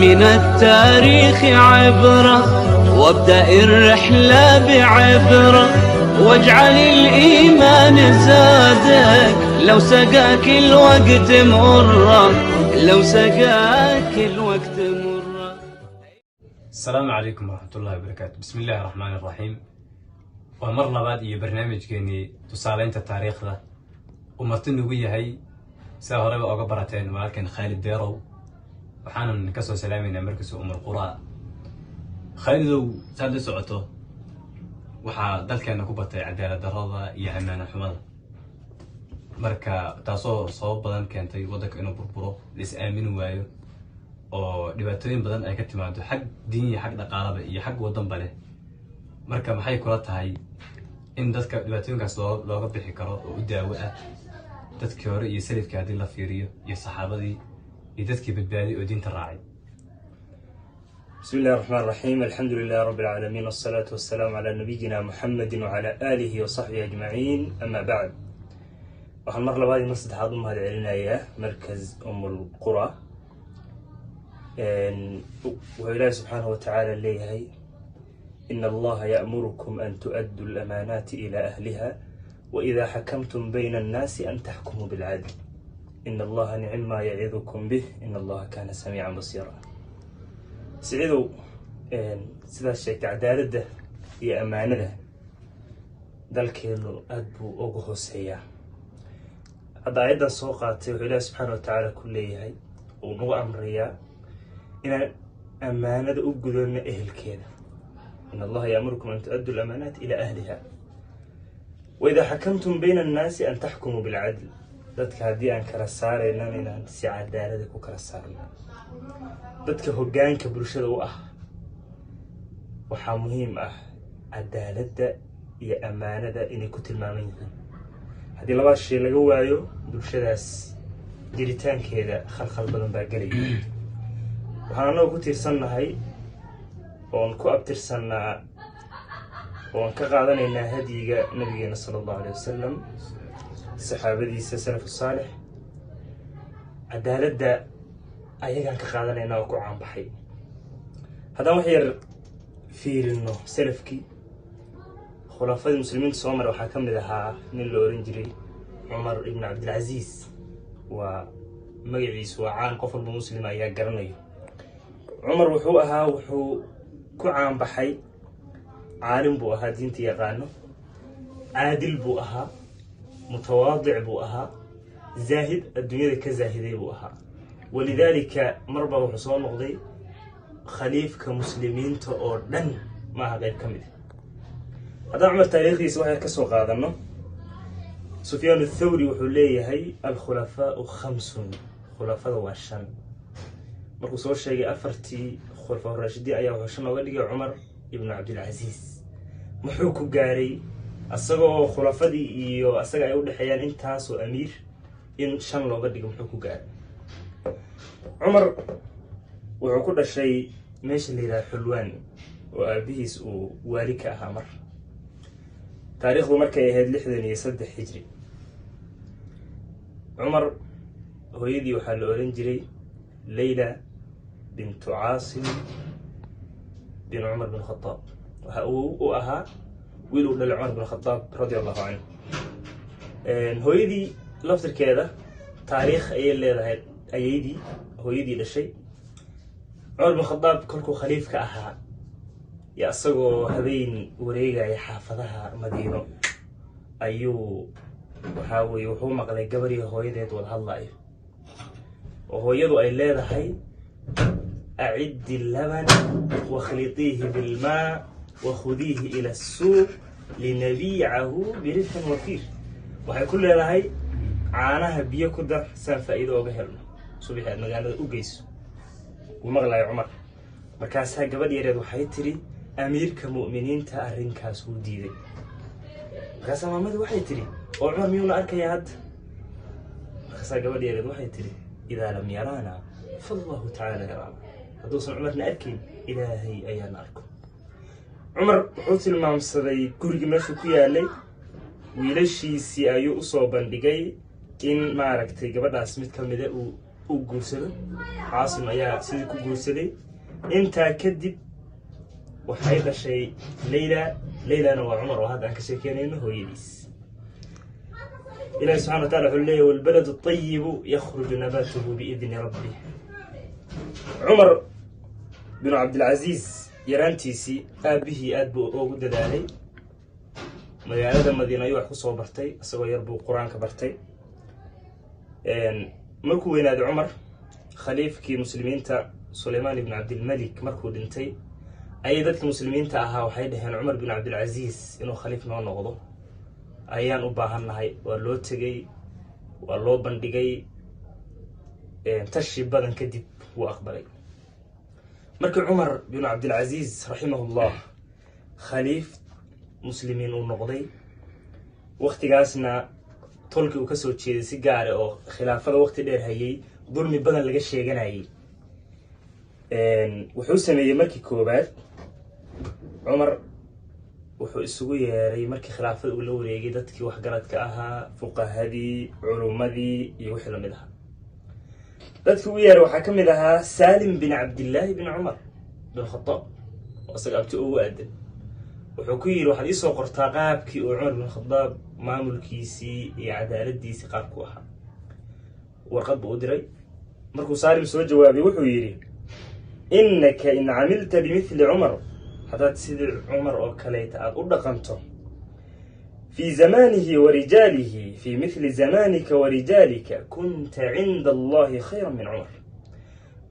من التاريخ عبرة، وابدأ الرحلة بعبرة، واجعل الإيمان زادك لو سقاك الوقت مرة، لو سقاك الوقت مرة. السلام عليكم ورحمة الله وبركاته. بسم الله الرحمن الرحيم. ومرنا بعد برنامج كيني تصالين التاريخ ذا ومرتين نقوية هاي سهرة وأقبرتين، ولكن خالد ديرو وحانا نكسو سلامي مركز القرى. خالد ساد سعته وحا دالك أنا كوبتي عدالة درادة يا أمانة حمد مركا تاسو صوب بدن كانتي ودك إنه بربرو ليس آمن وايو oo dhibaatooyin badan ay ka timaado xag diin iyo xag dhaqaalaha iyo xag wadan bale. marka maxay kula tahay in dadka dhibaatooyinkaas looga bixi karo oo u daawo ah dadkii hore iyo salafkii hadii la fiiriyo iyo saxaabadii iyo dadkii badbaadi oo diinta raacay. بسم الله الرحمن الرحيم. الحمد لله رب العالمين، والصلاة والسلام على نبينا محمد وعلى آله وصحبه أجمعين. أما بعد، waxaan mar labaad iyo saddexaad u mahadcelinayaa markaz القرى. وإله سبحانه وتعالى ليهي إن الله يأمركم أن تؤدوا الأمانات إلى أهلها وإذا حكمتم بين الناس أن تحكموا بالعدل إن الله نعم ما يعظكم به إن الله كان سميعا بصيرا. سعيدو سيدا الشيء عدالة هي أمانة ذلك أدبو أوغو سيا هذا أيضا سوقات وإله سبحانه وتعالى كليهي ونو أمريا إن أمانة أوجدنا أهل كذا إن الله يأمركم أن تؤدوا الأمانات إلى أهلها وإذا حكمتم بين الناس أن تحكموا بالعدل. dadka hadii aan kala saarayna inaan si cadaalad ku kala saarno dadka hoggaanka bulshada u ah waxa muhiim ah cadaaladda iyo amaanada inay ku tilmaaman yihiin. hadii laba shay laga waayo bulshadaas jiritaankeeda khalkhal badan baa galaya. waxaan ku tiirsannahay oon ku abtirsanaa oon ka qaadanaynaa hadiga nabigeena sallallahu alayhi wasallam saxaabadiisa salaf saalix cadaaladda ayagaan ka qaadanaynaa oo ku caan baxay. haddaan wax yar fiirino salafkii khulaafadii muslimiinta soo maray waxaa ka mid ahaa nin la oran jiray cumar ibn cabdilcaziis. waa magaciisu waa caan, qof walba muslim ayaa garanayo. عمر وحو كعام بحي عالم بوها دينتي يقانو عادل بوها متواضع بوها زاهد الدنيا كزاهدي بوها. ولذلك مربى وحصان نقضي خليف كمسلمين تأردن ما غير كمل. هذا عمر تاريخي سواء كسو قادمنا. سفيان الثوري وحليه هي الخلفاء 5 خلفاء واشان. markuu soo sheegay afartii khulafaa raashidi ayaa wuxuu shan uga dhigay Umar ibn Abdul Aziz. muxuu ku gaaray asagoo khulafadii iyo asaga ay u dhaxayaan intaas oo amiir in shan looga dhigo? muxuu ku gaaray? Umar wuxuu ku dhashay meesha la yiraahdo Xulwaan oo aabihiis uu waali ka ahaa mar. taariikhdu markay ahayd 63 hijri. Umar hooyadii waxaa la oran jiray ليلى بنت عاصم بن عمر بن الخطاب، وأها ويلو لعمر بن الخطاب رضي الله عنه. هويدي لفتر كذا تاريخ أيدي هويدي للشيء عمر بن الخطاب كلكو خليفة كأها يأصقوا هذين وريقة يحافظها مدينة أيو وحاوي وحو مقلي قبري هويدي والهالله وهو يدو أي ليدهي أعد اللبن وخلطيه بالماء وخذيه إلى السوق لنبيعه برفق وفير. وهي كل ليدهي عانها بيكدر سان فائدة وبهرنا صبيح المجال أوجيس ومغلى يا عمر مركاسها قبل يريد وحيتري أمير كمؤمنين تأرين كاسو ديدي مركاسها محمد وحيتري وعمر ميونا أركا يهد مركاسها قبل يريد وحيتري إذا لم يرانا فالله تعالى يرانا. هدوس عمرنا أركي إلهي أيانا أركم. عمر حوث المام صدي كوري ماشو كيالي ويلشي سي أيو أصوبا لغاي إن ما ركتي قبل أسمت كمدة uu guursado. caasim ayaa sidii ku guursaday. intaa kadib waxay dhashay leylana waa cumar oo hadda aan ka sheekeynayno hooyadiis. ilaahi subxana wa taala wuxuu leeyahy walbaladu ayibu yakhruju nabatuhu biidni rabbih. cumar binu cabdilcaziiz yaraantiisii aabihii aad buu ugu dadaalay. magaalada madiina ayuu wax ku soo bartay, isagoo yar buu qur-aanka bartay. markuu weynaaday cumar, khaliifkii muslimiinta sulaymaan ibn cabdilmalik markuu dhintay, ayay dadka muslimiinta ahaa waxay dhaheen cumar bin cabdilcaziiz inuu khaliif noo noqdo ayaan u baahan nahay. waa loo tegey, waa loo bandhigay, tashi badan kadib wuu aqbalay. markii cumar bin cabdilcaziiz raximahullah khaliif muslimiin uu noqday, waktigaasna tolkii uu kasoo jeeday si gaare oo khilaafada waqti dheer hayay, dulmi badan laga sheeganayay. wuxuu sameeyey markii koobaad cumar wuxuu isugu yeeray markii khilaafada uu la wareegay dadkii waxgaradka ahaa, fuqahadii, culummadii iyo wixii lamid ahaa. dadkii ugu yeeray waxaa ka mid ahaa saalim bin cabdillaahi bin cumar bin khadaab oo isaga abti ugu aadan. wuxuu ku yidhi waxaad iisoo qortaa qaabkii uu cumar bin khadaab maamulkiisii iyo cadaaladiisii qaabku ahaa. warqad buu u diray. markuu saalim soo jawaabay wuxuu yidhi innaka in camilta bimithli cumar, haddaad sidii cumar oo kaleeta aada u dhaqanto fii zamaanihi wa rijaalihi fii mithli zamaanika wa rijaalika kunta cinda allahi khayran min cumar.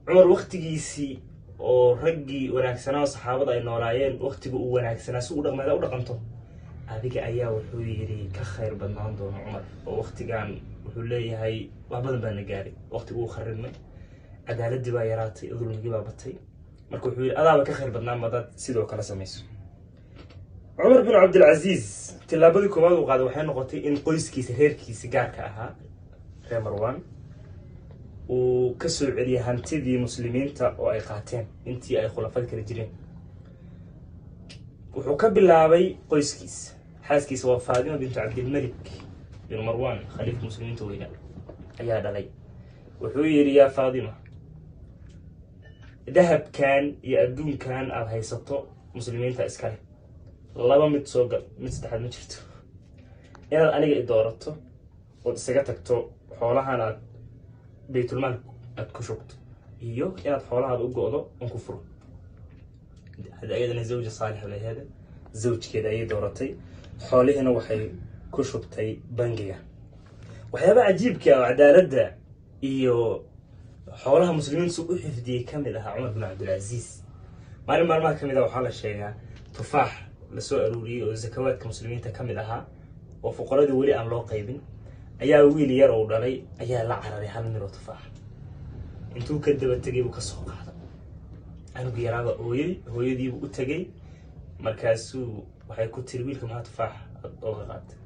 cumar waktigiisii oo raggii wanaagsanaa saxaabada ay noolaayeen, waktiga uu wanaagsanaa si u dhaqmeeda u dhaqanto, adiga ayaa wuxuu yidhi ka khayr badnaan doono cumar. oo waktigan wuxuu leeyahay wax badan baa na gaaray, waktigu uu kharimay, cadaaladii baa yaraatay, dulmigii baa batay. marka wuxuu yidhi adaaba ka khayr badnaan madaad sidoo kale samayso. cumar bin cabdilcaziiz tillaabadii koowaad uu qaaday waxay noqotay in qoyskiisa, reerkiisa gaarka ahaa, reer marwan, uu ka soo celiyay hantidii muslimiinta oo ay qaateen intii ay khulafada kala jireen. wuxuu ka bilaabay qoyskiisa. xaaskiisa waa faadima bintu cabdilmalik bin marwan, khaliifka muslimiinta weynaa ayaa dhalay. wuxuu yidhi yaa faadima, dahabkan iyo adduunkan aada haysato muslimiinta iskale, laba mid soo gal, mid saddexaad ma jirto. inaad aniga i doorato ood isaga tagto xoolahan aad baytulmaal aad ku shugto, iyo inaad xoolahaada u go-do on ku furo. hadda ayadana zawja saalixa bay ahayd, zawjkeeda ayay dooratay, xoolihiina waxay ku shubtay bangiga. waxyaaba cajiibka oo cadaaladda iyo xoolaha muslimiintu u xifdiyey ka mid ahaa cumar bin cabdilcaziiz. maalin maalmaha ka mid ah waxaa la sheegaa tufaax lasoo aruuriyey oo zakawaadka muslimiinta ka mid ahaa oo fuqaradii weli aan loo qaybin, ayaa wiil yar uu dhalay ayaa la cararay hal miro tufaax. intuu ka daba tegay buu kasoo qaaday. anugu yaraaba ooyay, hooyadiibuu u tegay. markaasuu waxay ku tiri wiilka maxaa tufaax ooga qaatay.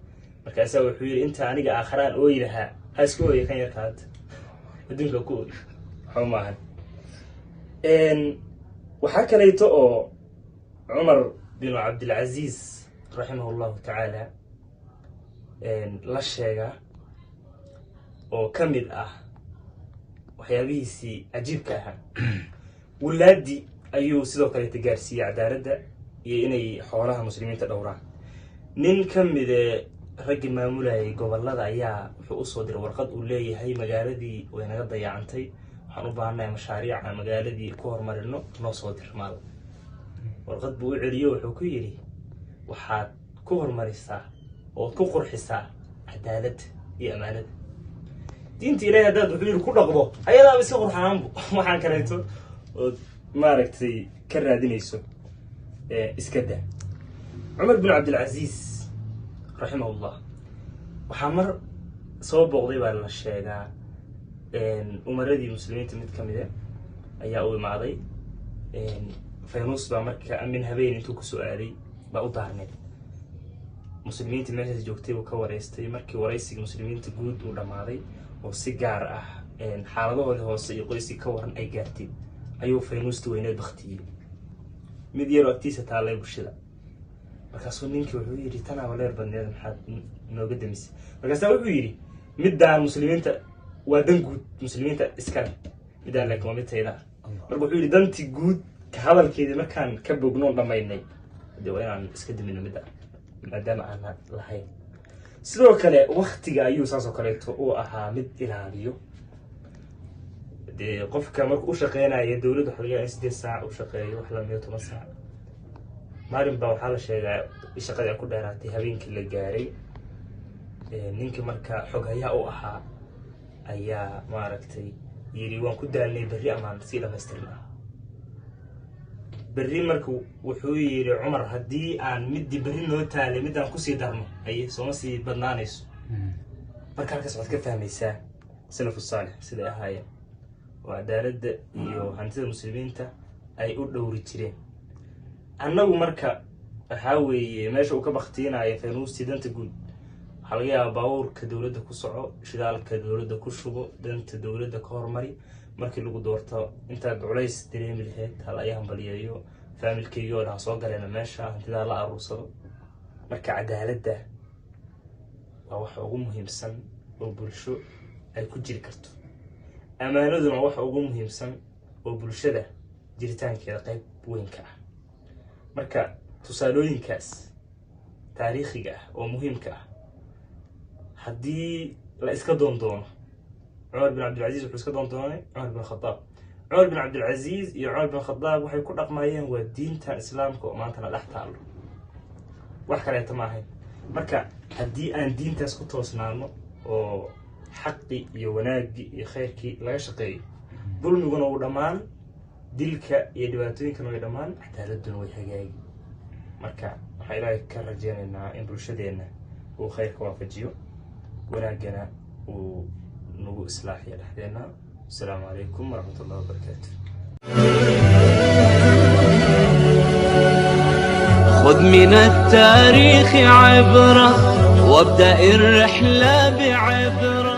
markaasaa wuxuu yidhi inta aniga aakharaan ooyi lahaa ha isku ooya kan yarka hadda adduunka ku ooy waxba maahan. waxaa kaleeto oo cumar bin cabdilcaziiz raximah llahu tacaala la sheegaa oo ka mid ah waxyaabihiisii cajiibka ahaa, wulaadii ayuu sidoo kaleeta gaarsiiyey cadaaladda iyo inay xoolaha muslimiinta dhowraan. nin ka mide raggii maamulayay gobolada ayaa wuxuu usoo diray warqad uu leeyahay magaaladii way naga dayacantay, waxaan u baahanahay mashaariica magaaladii ku horumarino, noo soo dir maal. warqad buu u celiyo wuxuu ku yidhi waxaad ku horumarisaa ood ku qurxisaa cadaaladda iyo ammaanada. diinta ilaahay haddaad wuxuu yidhi ku dhaqdo ayadaaba iska qurxanaanbu waxaan kaleeto ood maaragtay ka raadinayso iska daa. cumar bin cabdilcaziiz raximahullah waxaa mar soo booqday baa la sheegaa umaradii muslimiinta mid ka mid a ayaa u imaaday. faynuus baa marka min habeen intuu kusoo aaday baa u daarneed. muslimiinta meeshaas joogtay buu ka wareystay. markii waraysigii muslimiinta guud uu dhammaaday oo si gaar ah xaaladahoodii hoose iyo qoyskii ka waran ay gaartay, ayuu faynuusta weyneed baktiyey. mid yaroo agtiisa taallay bulshada. markaasuu ninkii wuxuu yidhi tanaaba leer badneed maxaad nooga damisay. markaasaa wuxuu yidhi middaan muslimiinta ودن جود مسلمين إسكان إذا لك ما متينا مربوح يقول دن تجود كهذا كذا ما كان كبوا جنون لما يني دوين عن إسكد من المدة ما دام أنا لحي سلوك له وقت جايو ساسو كريتو أو أحامد إلهيو دي قف كمرك وشقينا يدولد حرية إسدي ساعة وشقيه وحلا 100 ساعة مارين باو حالة شيء الشقة يكون داراتي هبين كل جاري ninka marka xoghayaha u ahaa ayaa maaragtay yiri waan ku daalnay bari amaan si dhameystirnaa bari marka wuxuu yiri Umar hadii aan midi bari noo taalay midaan ku sii darno ay soo sii badnaanayso marka halkaas waxaad ka fahmaysaa salafu saalix sida ahaayeen waa cadaaladda iyo hantida muslimiinta ay u dhowri jireen annagu marka waxa weeye meesha uu ka baqtiinaayo faynuusti danta guud halka baawurka dawladda ku soco shidaalka dawladda ku shubo danta dawladda ka hormari markii lagu doorto inta culays dareemi lahayd hal ayaan baliyayo familkayga oo soo galeen meesha hantida la aruursado marka cadaaladda waa wax ugu muhiimsan oo bulsho ay ku jiri karto amaanaduna wax ugu muhiimsan oo bulshada jiritaankeeda qayb weyn ka ah marka tusaalooyinkaas taariikhiga ah oo muhiimka ah haddii la iska doondoono Umar bin Abdul Aziz wuxuu iska doondoonay Umar bin Khattab Umar bin Abdul Aziz iyo Umar bin Khattab waxay ku dhaqmayeen waa diinta islaamka oo maanta la dhex taalo wax kale ma ahayn marka haddii aan diintaas ku toosnaano oo xaqi iyo wanaagi iyo khayrki laga shaqeeyo dulmiguna uu dhamaan dilka iyo dhibaatooyinkana way dhamaan cadaaladuna way hagaagi marka waxa ilaahay ka rajaynaynaa in bulshadeena uu khayrka waafajiyo وناجنا ونبو إصلاحي لحدنا السلام عليكم ورحمة الله وبركاته خذ من التاريخ عبرة وابدأ الرحلة بعبرة